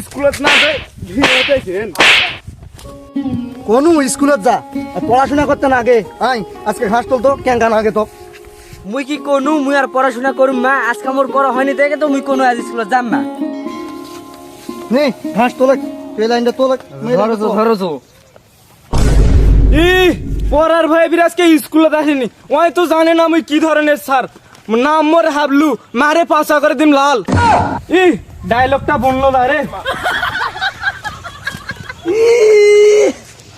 স্কুলত না যাই ভিড়তেছেন কোন স্কুলত যা আর পড়াশোনা করতে না আগে আই আজকে ঘাস তুলতো কেন গান আগে তো মুই কি কোনু মুই আর পড়াশোনা করুম মা আজকে মোর পড়া হয়নি দেখে তো মুই কোনো আজ স্কুলে যাম না। নে ঘাস তোলে এই লাইনটা তোলে ধরো ই পড়ার ভাই বিরাজকে স্কুলত আসেনি ওই তো জানে না আমি কি ধরনের স্যার নাম মোর হাবলু মারে পাশা করে দিম লাল ই ডায়লগটা বললো না রে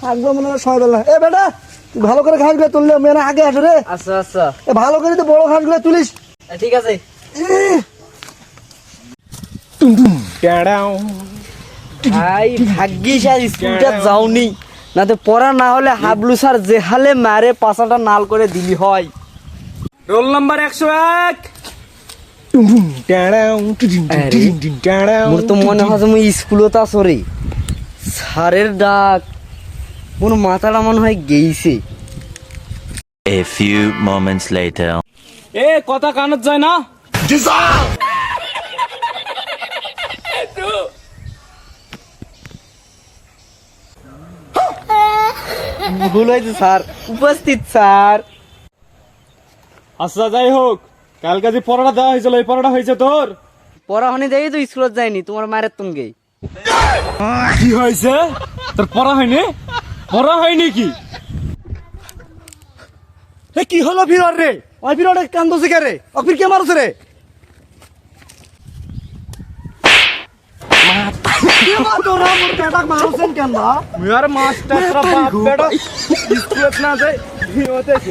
থাকবো মনে হয় সবাই বেলা এ বেটা তুই ভালো করে ঘাসগুলো তুললে মেয়েরা আগে আসো রে আচ্ছা আচ্ছা এ ভালো করে তো বড় ঘাসগুলো তুলিস ঠিক আছে। ভাই ভাগ্যিস আর স্কুলটা যাওনি না তো পড়া না হলে হাবলু স্যার যে হালে মারে পাশাটা নাল করে দিলি হয়। রোল নাম্বার 101 মোর তো মনে হয় যে মুই স্কুলত আছো রে স্যারের ডাক মোর মাথাটা মনে হয় গেইছে। A few moments later. এ কথা কানত যায় না ভুল হয়েছে স্যার উপস্থিত স্যার। আচ্ছা যাই হোক কালকে যে পড়াটা দেওয়া হয়েছিল এই পড়াটা হয়েছে তোর পড়া হয়নি দেখি তো স্কুলত যায়নি তোমার মায়ের তুঙ্গে কি হয়েছে তোর পড়া হয়নি পড়া হয়নি কি এ কি হলো ফিরর রে ওই ফিররে কান্দছে কে রে অফির কে মারছে রে তোরা মোর বেটা মারছেন কেন না মেয়ার মাস্টাররা বাপ বেটা স্কুলত না যায় ভিড়তেছে